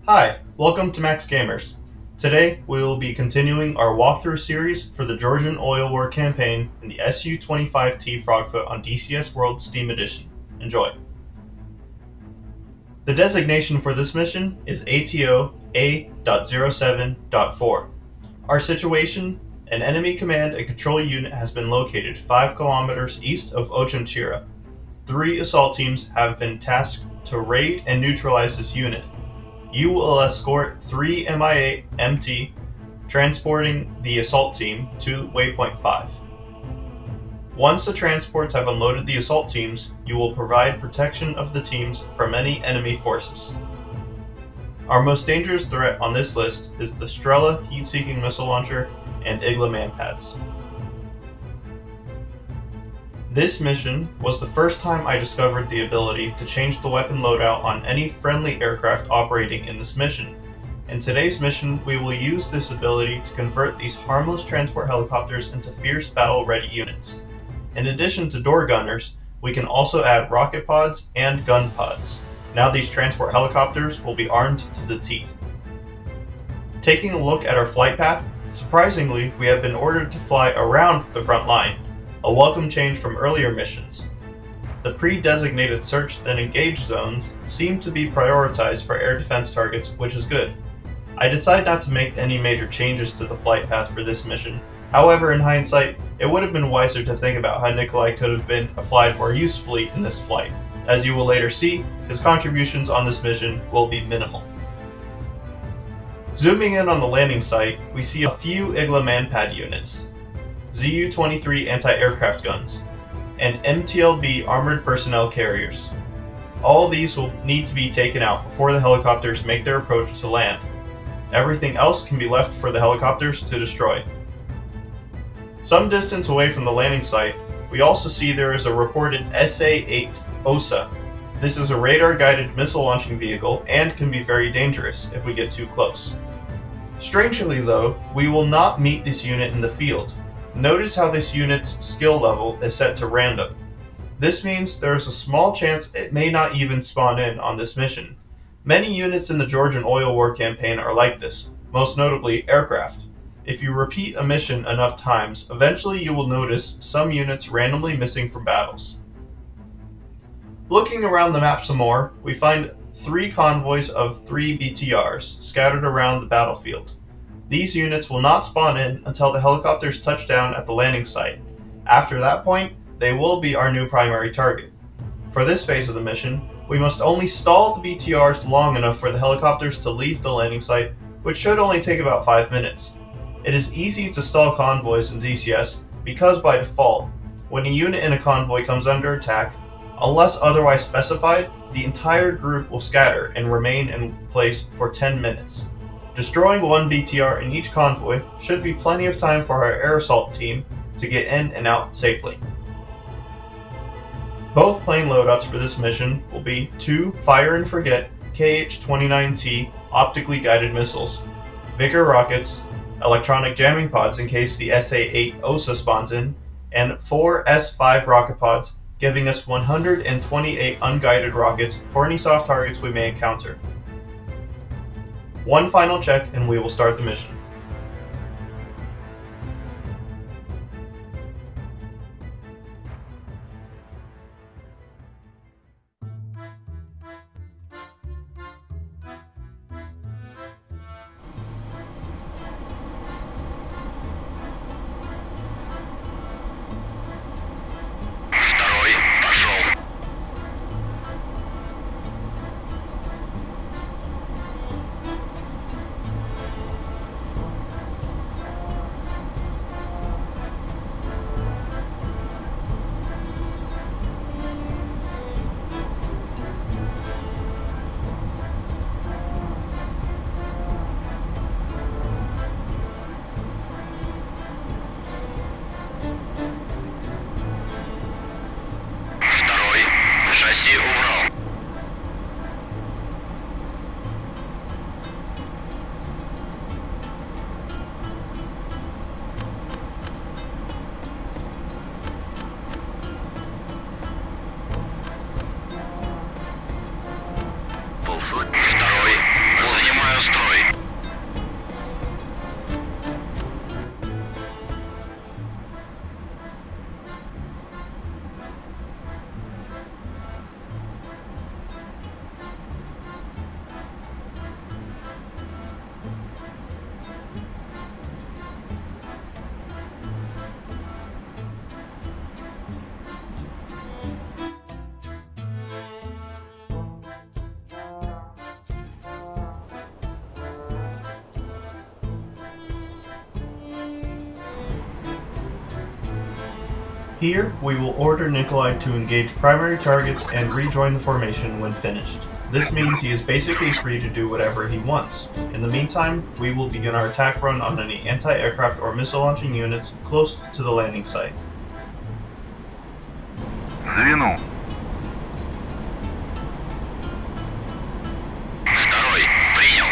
Hi, welcome to Max Gamers. Today we will be continuing our walkthrough series for the Georgian oil war campaign in the Su25T Frogfoot on DCS World Steam Edition. Enjoy. The designation for this mission is ATO A.07.4. Our situation: an enemy command and control unit has been located 5 kilometers east of Ochimchira. 3 assault teams have been tasked to raid and neutralize this unit. You will escort 3 MI8 MT, transporting the assault team to waypoint 5. Once the transports have unloaded the assault teams, you will provide protection of the teams from any enemy forces. Our most dangerous threat on this list is the Strela heat-seeking missile launcher and Igla manpads. This mission was the first time I discovered the ability to change the weapon loadout on any friendly aircraft operating in this mission. In today's mission, we will use this ability to convert these harmless transport helicopters into fierce battle-ready units. In addition to door gunners, we can also add rocket pods and gun pods. Now these transport helicopters will be armed to the teeth. Taking a look at our flight path, surprisingly, we have been ordered to fly around the front line, a welcome change from earlier missions. The pre-designated search then engage zones seem to be prioritized for air defense targets, which is good. I decided not to make any major changes to the flight path for this mission. However, in hindsight, it would have been wiser to think about how Nikolai could have been applied more usefully in this flight. As you will later see, his contributions on this mission will be minimal. Zooming in on the landing site, we see a few Igla manpad units, Zu-23 anti-aircraft guns, and MTLB armored personnel carriers. All these will need to be taken out before the helicopters make their approach to land. Everything else can be left for the helicopters to destroy. Some distance away from the landing site, we also see there is a reported SA-8 OSA. This is a radar-guided missile launching vehicle and can be very dangerous if we get too close. Strangely though, we will not meet this unit in the field. Notice how this unit's skill level is set to random. This means there is a small chance it may not even spawn in on this mission. Many units in the Georgian oil war campaign are like this, most notably aircraft. If you repeat a mission enough times, eventually you will notice some units randomly missing from battles. Looking around the map some more, we find 3 convoys of 3 BTRs scattered around the battlefield. These units will not spawn in until the helicopters touch down at the landing site. After that point, they will be our new primary target. For this phase of the mission, we must only stall the BTRs long enough for the helicopters to leave the landing site, which should only take about 5 minutes. It is easy to stall convoys in DCS because by default, when a unit in a convoy comes under attack, unless otherwise specified, the entire group will scatter and remain in place for 10 minutes. Destroying 1 BTR in each convoy should be plenty of time for our air assault team to get in and out safely. Both plane loadouts for this mission will be 2 Fire and Forget KH-29T optically guided missiles, Vigor rockets, electronic jamming pods in case the SA-8 OSA spawns in, and 4 S-5 rocket pods, giving us 128 unguided rockets for any soft targets we may encounter. One final check and we will start the mission. Here, we will order Nikolai to engage primary targets and rejoin the formation when finished. This means he is basically free to do whatever he wants. In the meantime, we will begin our attack run on any anti-aircraft or missile launching units close to the landing site. Звено. Второй. Принял.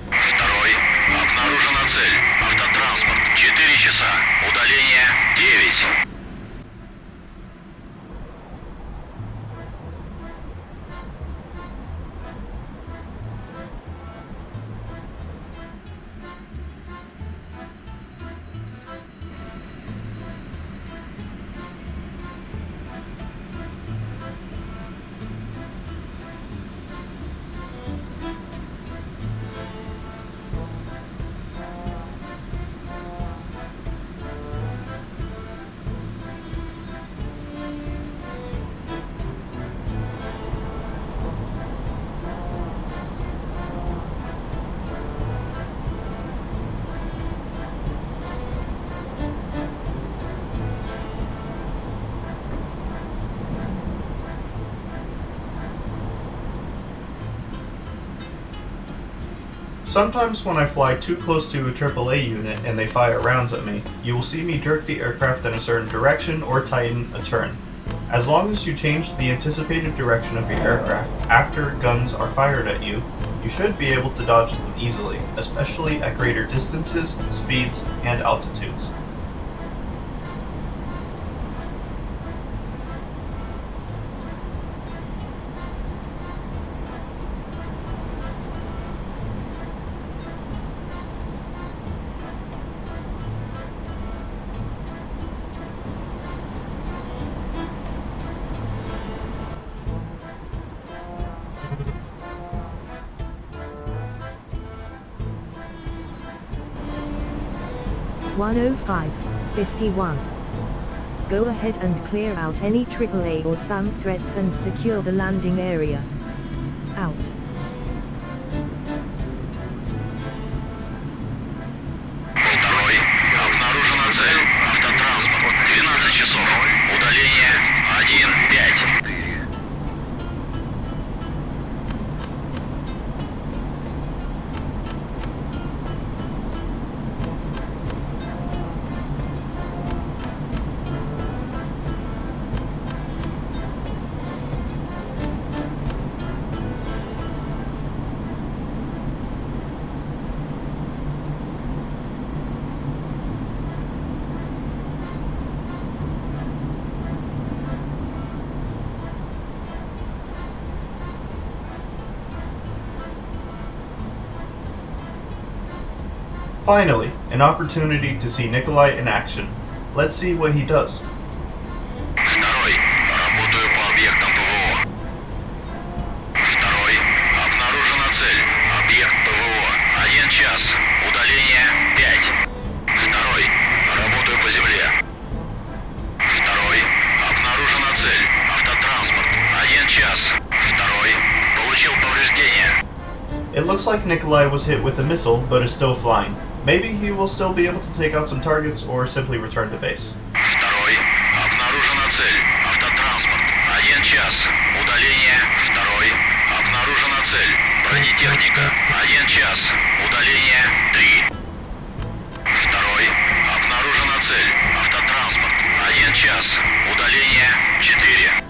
Второй. Обнаружена цель. Автотранспорт. 4 часа. Удаление 9. Sometimes when I fly too close to a AAA unit and they fire rounds at me, you will see me jerk the aircraft in a certain direction or tighten a turn. As long as you change the anticipated direction of your aircraft after guns are fired at you, you should be able to dodge them easily, especially at greater distances, speeds, and altitudes. .105.51. Go ahead and clear out any AAA or SAM threats and secure the landing area. Out. Второй. Обнаружена цель. Автотранспорт. 12 часов. Удаление 1-5. Finally, an opportunity to see Nikolai in action. Let's see what he does. Второй. Работаю по объектам ПВО. Второй. Обнаружена цель. Объект ПВО. 1 час. Удаление 5. Второй. Работаю по земле. Второй. Обнаружена цель. Автотранспорт. 1 час. Второй. Получил повреждения. It looks like Nikolai was hit with a missile, but is still flying. Maybe he will still be able to take out some targets or simply return to base. Второй. Обнаружена цель. Автотранспорт. 1 час. Удаление. Второй. Обнаружена цель. Бронетехника. 1 час. Удаление 3. Второй. Обнаружена цель. Автотранспорт. 1 час. Удаление 4.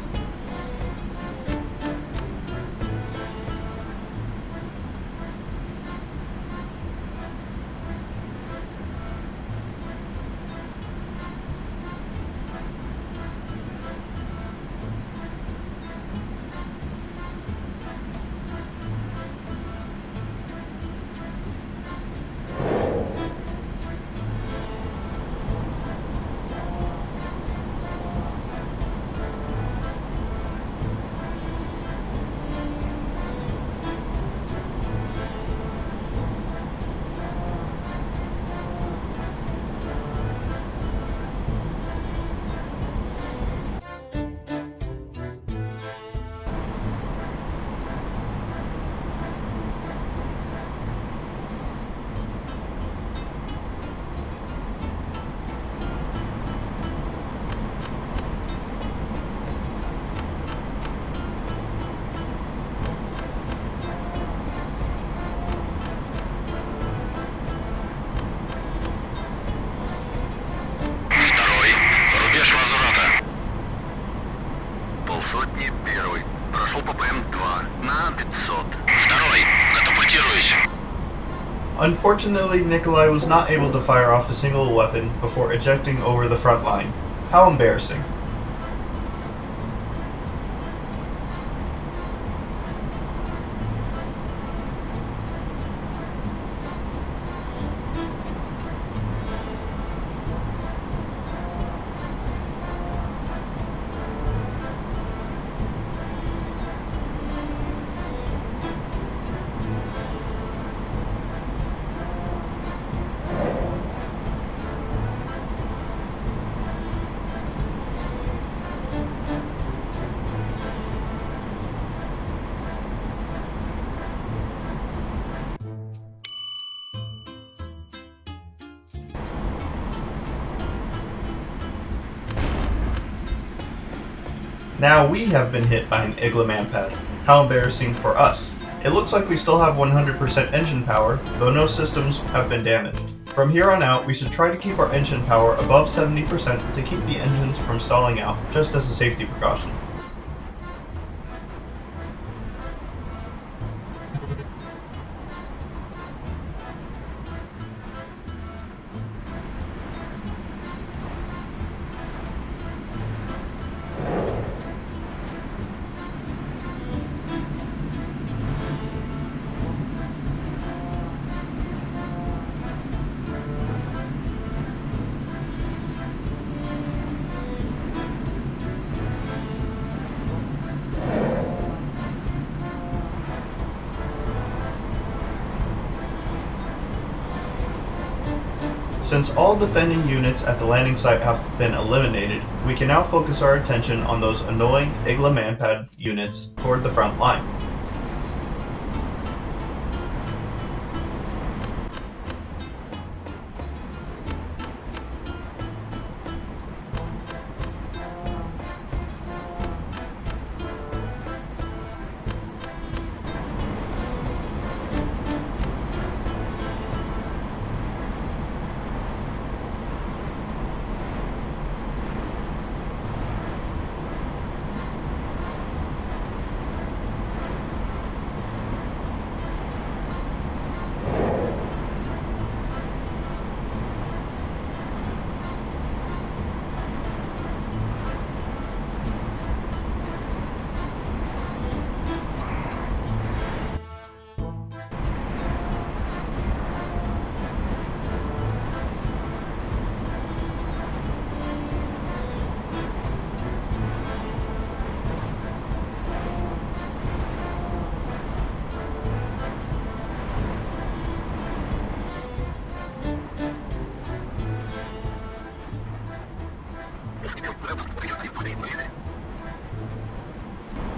Unfortunately, Nikolai was not able to fire off a single weapon before ejecting over the front line. How embarrassing. Now we have been hit by an Igla manpad. How embarrassing for us. It looks like we still have 100% engine power, though no systems have been damaged. From here on out, we should try to keep our engine power above 70% to keep the engines from stalling out, just as a safety precaution. Since all defending units at the landing site have been eliminated, we can now focus our attention on those annoying Igla manpad units toward the front line.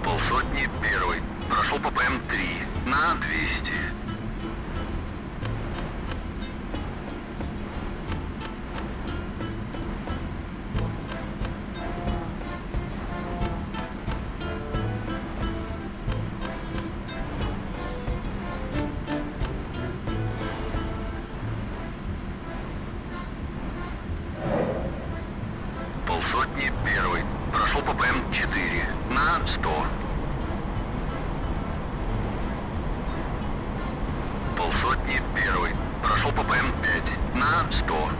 Полсотни первый. Прошел по ПМ-3 на 200. Полсотни первый. Прошел по ПМ-4 на 100. Полсотни первый. Прошел по ПМ-5 на 100.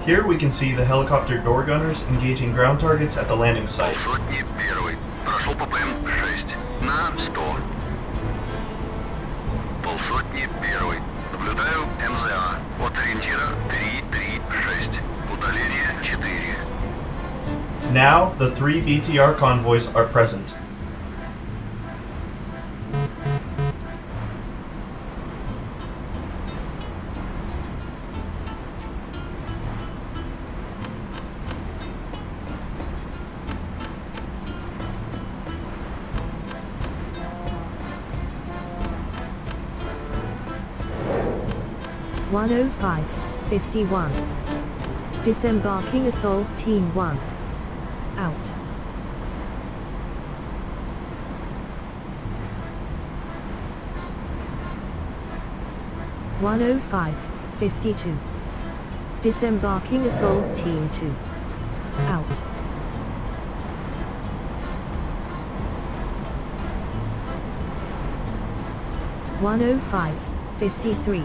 Here we can see the helicopter door gunners engaging ground targets at the landing site. Полсотни первый. Прошел по ПМ-6 на 100. Полсотни первый. Наблюдаю МЗА от ориентира 336. Удаление 4. Now, the 3 BTR convoys are present. .105.51. Disembarking Assault Team 1. Out. .105.52. Disembarking Assault Team 2. Out. 105.53.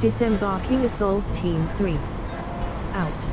Disembarking Assault Team 3. Out.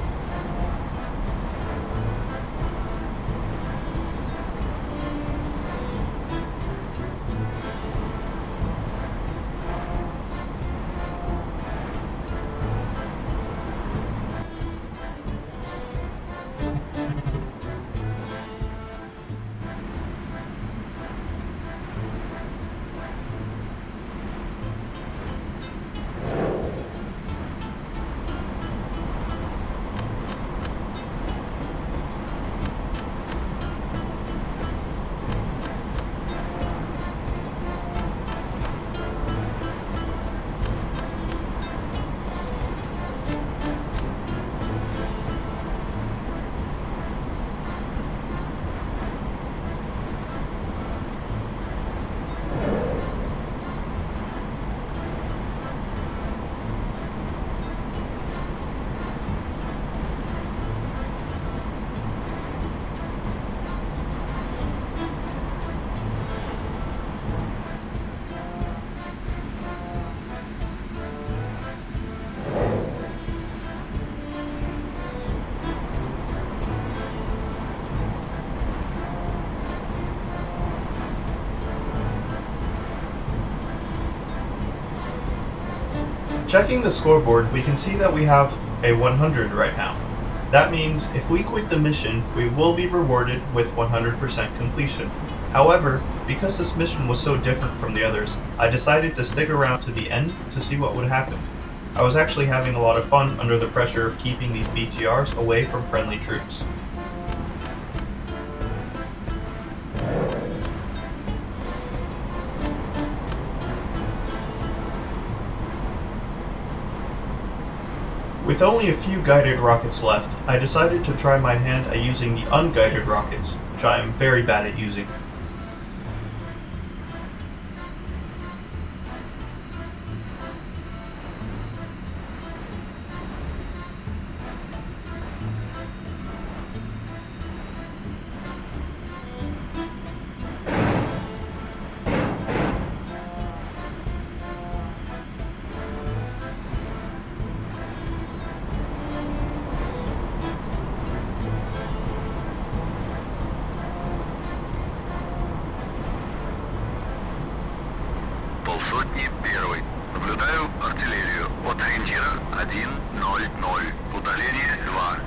Checking the scoreboard, we can see that we have a 100 right now. That means if we quit the mission, we will be rewarded with 100% completion. However, because this mission was so different from the others, I decided to stick around to the end to see what would happen. I was actually having a lot of fun under the pressure of keeping these BTRs away from friendly troops. With only a few guided rockets left, I decided to try my hand at using the unguided rockets, which I am very bad at using. Полсотни первый. Наблюдаю артиллерию. От ориентира 1-0-0. Удаление 2.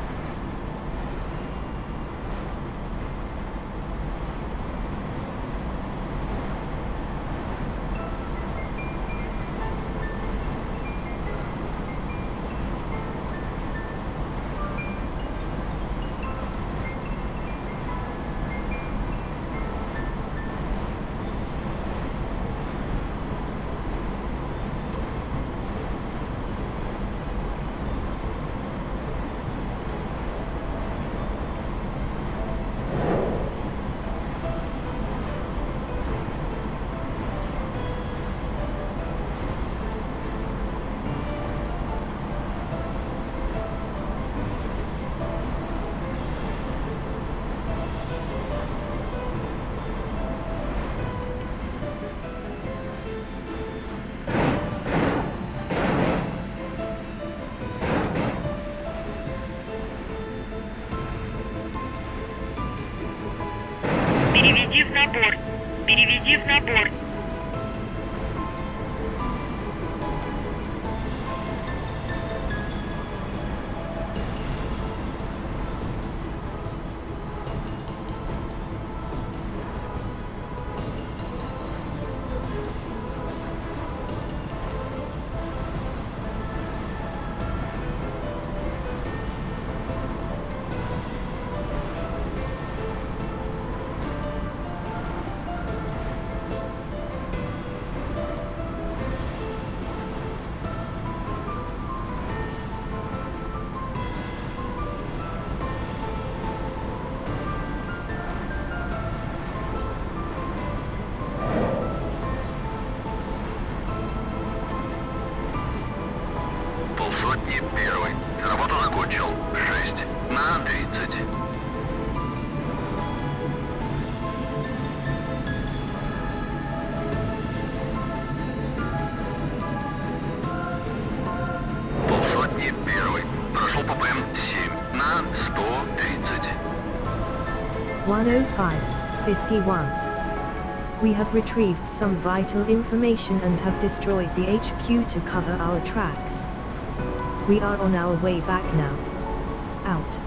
Переведи в набор. Переведи в набор. Полсотни первый. Работу закончил. 6/30. A.07.4. We have retrieved some vital information and have destroyed the HQ to cover our tracks. We are on our way back now. Out.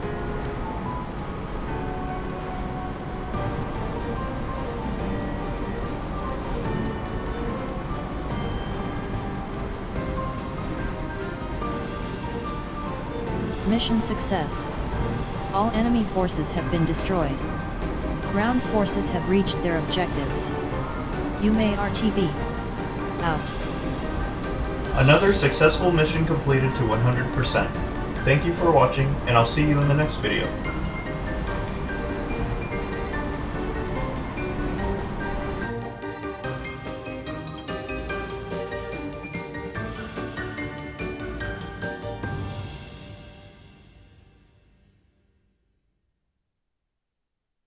Mission success. All enemy forces have been destroyed. Ground forces have reached their objectives. You may RTB. Out. Another successful mission completed to 100%. Thank you for watching, and I'll see you in the next video.